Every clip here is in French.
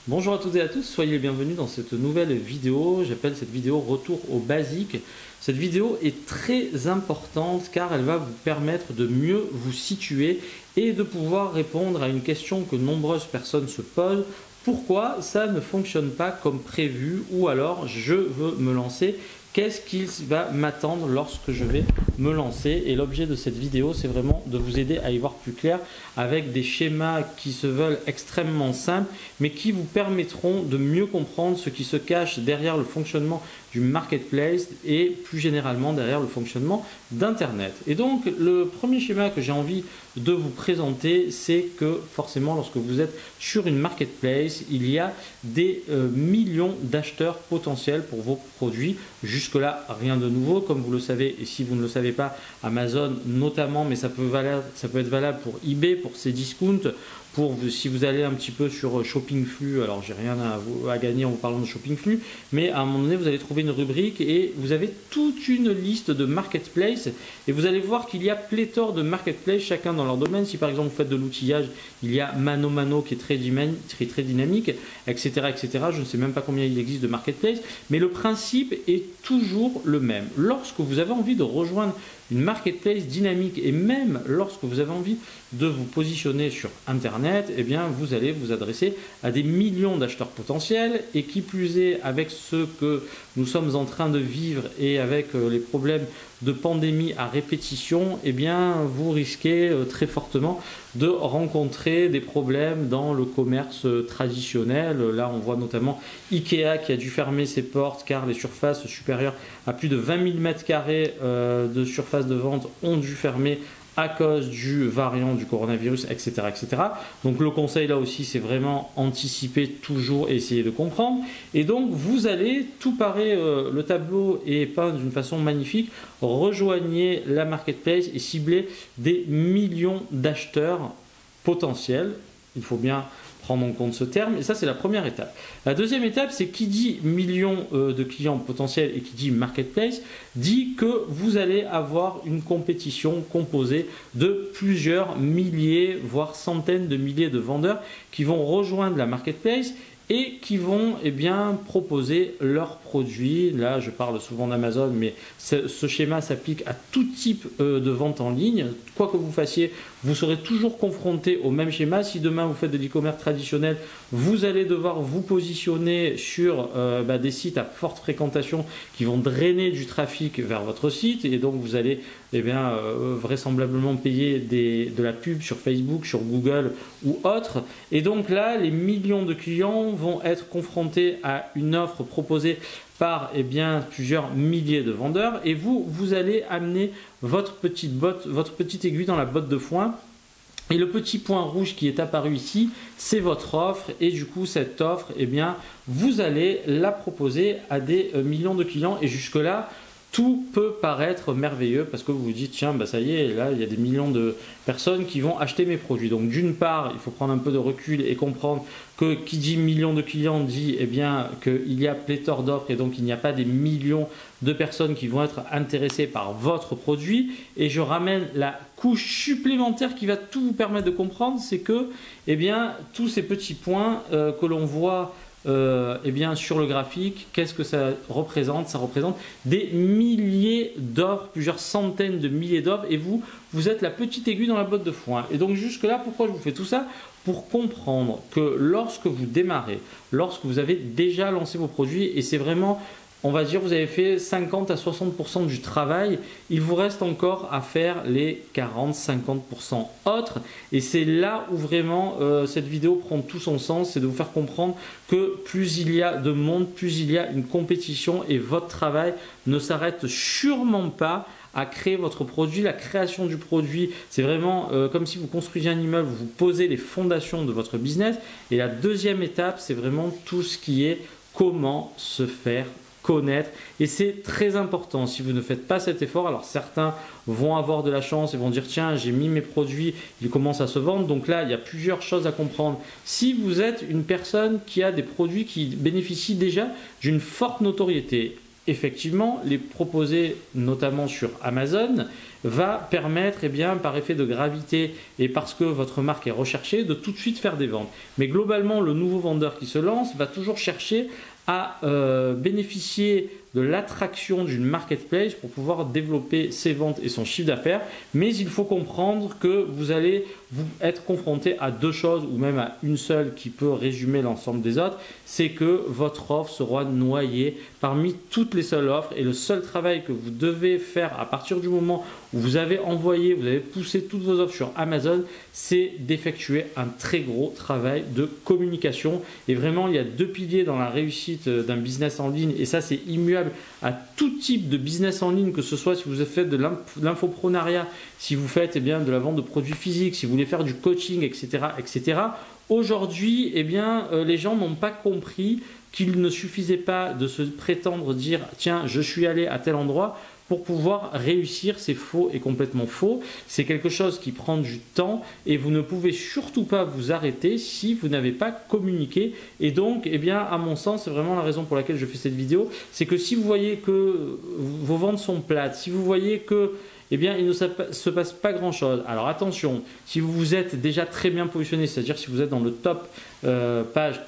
Bonjour à toutes et à tous, soyez les bienvenus dans cette nouvelle vidéo. J'appelle cette vidéo Retour aux basiques. Cette vidéo est très importante car elle va vous permettre de mieux vous situer et de pouvoir répondre à une question que nombreuses personnes se posent. Pourquoi ça ne fonctionne pas comme prévu ou alors je veux me lancer? Qu'est-ce qui va m'attendre lorsque je vais me lancer? Et l'objet de cette vidéo, c'est vraiment de vous aider à y voir plus clair avec des schémas qui se veulent extrêmement simples, mais qui vous permettront de mieux comprendre ce qui se cache derrière le fonctionnement du marketplace et plus généralement derrière le fonctionnement d'Internet. Et donc, le premier schéma que j'ai envie de vous présenter, c'est que forcément, lorsque vous êtes sur une marketplace, il y a des millions d'acheteurs potentiels pour vos produits. Jusque-là, rien de nouveau, comme vous le savez, et si vous ne le savez pas, Amazon notamment, mais ça peut être valable pour eBay, pour ses discounts, si vous allez un petit peu sur Shopping Flux, alors j'ai rien à gagner en vous parlant de Shopping Flux, mais à un moment donné, vous allez trouver une rubrique et vous avez toute une liste de marketplace et vous allez voir qu'il y a pléthore de marketplace, chacun dans leur domaine. Si par exemple vous faites de l'outillage, il y a Mano Mano qui est très dynamique, etc., etc. Je ne sais même pas combien il existe de marketplace, mais le principe est toujours le même. Lorsque vous avez envie de rejoindre une marketplace dynamique et même lorsque vous avez envie de vous positionner sur Internet, eh bien, vous allez vous adresser à des millions d'acheteurs potentiels et qui plus est avec ce que nous sommes en train de vivre et avec les problèmes de pandémie à répétition, eh bien, vous risquez très fortement de rencontrer des problèmes dans le commerce traditionnel. Là, on voit notamment Ikea qui a dû fermer ses portes car les surfaces supérieures à plus de 20 000 m² de surface de vente ont dû fermer à cause du variant du coronavirus, etc., etc. Donc le conseil là aussi, c'est vraiment anticiper toujours et essayer de comprendre. Et donc vous allez, tout paraît, le tableau est peint d'une façon magnifique, rejoignez la marketplace et ciblez des millions d'acheteurs potentiels. Il faut bien prendre en compte ce terme, et ça c'est la première étape. La deuxième étape, c'est qui dit millions de clients potentiels et qui dit marketplace, dit que vous allez avoir une compétition composée de plusieurs milliers, voire centaines de milliers de vendeurs qui vont rejoindre la marketplace et qui vont proposer leurs produits. Là, je parle souvent d'Amazon, mais ce schéma s'applique à tout type de vente en ligne. Quoi que vous fassiez, vous serez toujours confronté au même schéma. Si demain vous faites de l'e-commerce traditionnel, vous allez devoir vous positionner sur des sites à forte fréquentation qui vont drainer du trafic vers votre site et donc vous allez vraisemblablement payer de la pub sur Facebook, sur Google ou autre. Et donc là, les millions de clients vont être confrontés à une offre proposée par plusieurs milliers de vendeurs et vous allez amener votre petite aiguille dans la botte de foin. Et le petit point rouge qui est apparu ici, c'est votre offre et du coup cette offre, vous allez la proposer à des millions de clients et jusque-là, tout peut paraître merveilleux parce que vous vous dites tiens ça y est, là il y a des millions de personnes qui vont acheter mes produits. Donc d'une part il faut prendre un peu de recul et comprendre que qui dit millions de clients dit qu'il y a pléthore d'offres et donc il n'y a pas des millions de personnes qui vont être intéressées par votre produit. Et je ramène la couche supplémentaire qui va tout vous permettre de comprendre, c'est que tous ces petits points que l'on voit sur le graphique, qu'est-ce que ça représente? Ça représente des milliers d'offres, plusieurs centaines de milliers d'offres et vous êtes la petite aiguille dans la botte de foin. Et donc jusque là, pourquoi je vous fais tout ça? Pour comprendre que lorsque vous démarrez, lorsque vous avez déjà lancé vos produits et c'est vraiment, on va dire, vous avez fait 50 à 60% du travail, il vous reste encore à faire les 40-50% autres. Et c'est là où vraiment cette vidéo prend tout son sens, c'est de vous faire comprendre que plus il y a de monde, plus il y a une compétition et votre travail ne s'arrête sûrement pas à créer votre produit. La création du produit, c'est vraiment comme si vous construisiez un immeuble, vous posez les fondations de votre business. Et la deuxième étape, c'est vraiment tout ce qui est comment se faire connaître et c'est très important. Si vous ne faites pas cet effort, alors certains vont avoir de la chance et vont dire tiens j'ai mis mes produits, ils commencent à se vendre. Donc là il y a plusieurs choses à comprendre. Si vous êtes une personne qui a des produits qui bénéficient déjà d'une forte notoriété, effectivement, les proposer notamment sur Amazon va permettre, eh bien, par effet de gravité et parce que votre marque est recherchée, de tout de suite faire des ventes. Mais globalement, le nouveau vendeur qui se lance va toujours chercher à bénéficier de l'attraction d'une marketplace pour pouvoir développer ses ventes et son chiffre d'affaires. Mais il faut comprendre que vous allez vous être confronté à deux choses ou même à une seule qui peut résumer l'ensemble des autres. C'est que votre offre sera noyée parmi toutes les seules offres et le seul travail que vous devez faire à partir du moment où vous avez envoyé, vous avez poussé toutes vos offres sur Amazon, c'est d'effectuer un très gros travail de communication. Et vraiment, il y a deux piliers dans la réussite d'un business en ligne et ça c'est immuable à tout type de business en ligne, que ce soit si vous faites de l'infoprenariat, si vous faites de la vente de produits physiques, si vous voulez faire du coaching, etc. etc. Aujourd'hui, les gens n'ont pas compris qu'il ne suffisait pas de se prétendre dire « tiens, je suis allé à tel endroit », pour pouvoir réussir. C'est faux et complètement faux. C'est quelque chose qui prend du temps et vous ne pouvez surtout pas vous arrêter si vous n'avez pas communiqué. Et donc, à mon sens, c'est vraiment la raison pour laquelle je fais cette vidéo. C'est que si vous voyez que vos ventes sont plates, si vous voyez que il ne se passe pas grand-chose. Alors attention, si vous vous êtes déjà très bien positionné, c'est-à-dire si vous êtes dans le top page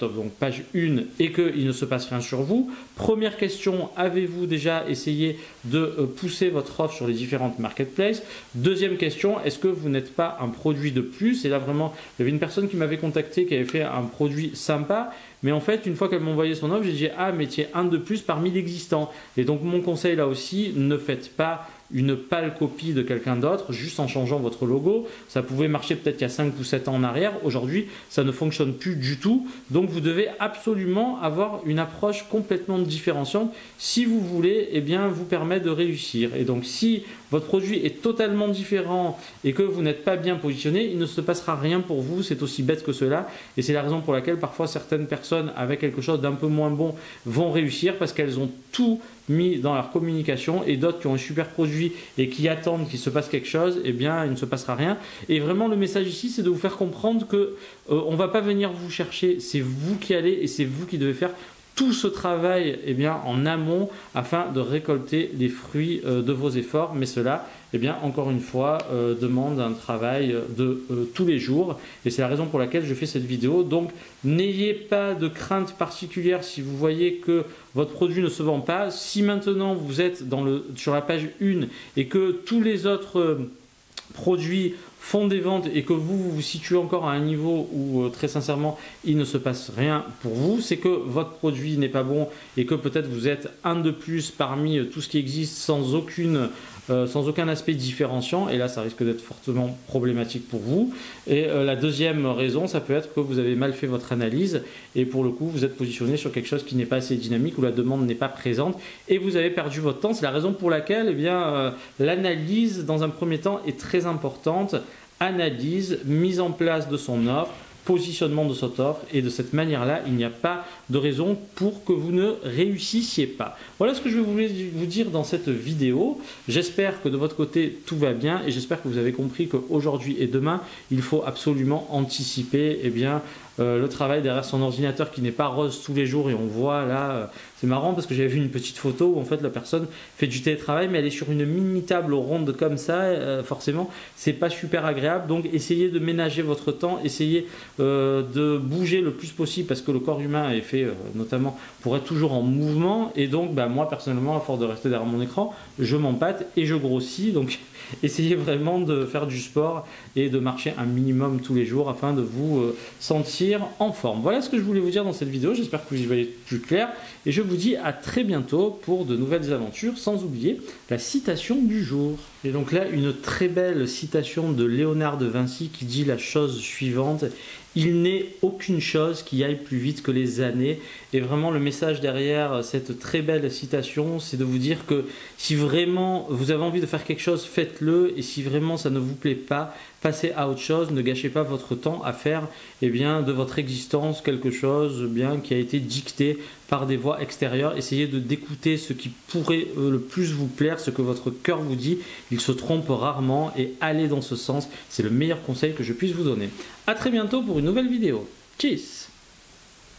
1 et qu'il ne se passe rien sur vous, première question, avez-vous déjà essayé de pousser votre offre sur les différentes marketplaces? Deuxième question, est-ce que vous n'êtes pas un produit de plus? Et là vraiment, il y avait une personne qui m'avait contacté qui avait fait un produit sympa, mais en fait, une fois qu'elle m'a envoyé son offre, j'ai dit « Ah, mais tiens, un de plus parmi l'existant ». Et donc, mon conseil là aussi, ne faites pas une pâle copie de quelqu'un d'autre, juste en changeant votre logo. Ça pouvait marcher peut-être il y a 5 ou 7 ans en arrière. Aujourd'hui, ça ne fonctionne plus du tout. Donc, vous devez absolument avoir une approche complètement différenciante si vous voulez vous permettre de réussir. Et donc, si votre produit est totalement différent et que vous n'êtes pas bien positionné, il ne se passera rien pour vous. C'est aussi bête que cela. Et c'est la raison pour laquelle parfois certaines personnes avec quelque chose d'un peu moins bon vont réussir parce qu'elles ont tout mis dans leur communication et d'autres qui ont un super produit et qui attendent qu'il se passe quelque chose, il ne se passera rien. Et vraiment le message ici, c'est de vous faire comprendre que on ne va pas venir vous chercher, c'est vous qui allez et c'est vous qui devez faire tout ce travail en amont afin de récolter les fruits de vos efforts. Mais cela, encore une fois, demande un travail de tous les jours. Et c'est la raison pour laquelle je fais cette vidéo. Donc, n'ayez pas de crainte particulière si vous voyez que votre produit ne se vend pas. Si maintenant vous êtes sur la page 1 et que tous les autres produits font des ventes et que vous vous situez encore à un niveau où très sincèrement il ne se passe rien pour vous, c'est que votre produit n'est pas bon et que peut-être vous êtes un de plus parmi tout ce qui existe sans aucun aspect différenciant, et là ça risque d'être fortement problématique pour vous. Et la deuxième raison, ça peut être que vous avez mal fait votre analyse et pour le coup vous êtes positionné sur quelque chose qui n'est pas assez dynamique, où la demande n'est pas présente et vous avez perdu votre temps. C'est la raison pour laquelle l'analyse dans un premier temps est très importante. Analyse, mise en place de son offre, positionnement de cette offre, et de cette manière-là, il n'y a pas de raison pour que vous ne réussissiez pas. Voilà ce que je voulais vous dire dans cette vidéo. J'espère que de votre côté, tout va bien et j'espère que vous avez compris qu'aujourd'hui et demain, il faut absolument anticiper le travail derrière son ordinateur qui n'est pas rose tous les jours. Et on voit là, c'est marrant parce que j'avais vu une petite photo où en fait la personne fait du télétravail mais elle est sur une mini table ronde comme ça, forcément c'est pas super agréable. Donc essayez de ménager votre temps, essayez de bouger le plus possible parce que le corps humain est fait notamment pour être toujours en mouvement. Et donc moi personnellement, à force de rester derrière mon écran, je m'empâte et je grossis. Donc essayez vraiment de faire du sport et de marcher un minimum tous les jours afin de vous sentir en forme. Voilà ce que je voulais vous dire dans cette vidéo. J'espère que vous y voyez plus clair et je vous dis à très bientôt pour de nouvelles aventures, sans oublier la citation du jour. Et donc là, une très belle citation de Léonard de Vinci qui dit la chose suivante: il n'est aucune chose qui aille plus vite que les années. Et vraiment le message derrière cette très belle citation, c'est de vous dire que si vraiment vous avez envie de faire quelque chose, faites-le, et si vraiment ça ne vous plaît pas, passez à autre chose. Ne gâchez pas votre temps à faire de votre existence quelque chose qui a été dicté par des voix extérieures. Essayez d'écouter ce qui pourrait le plus vous plaire, ce que votre cœur vous dit. Il se trompe rarement et allez dans ce sens. C'est le meilleur conseil que je puisse vous donner. A très bientôt pour une nouvelle vidéo. Tchuss!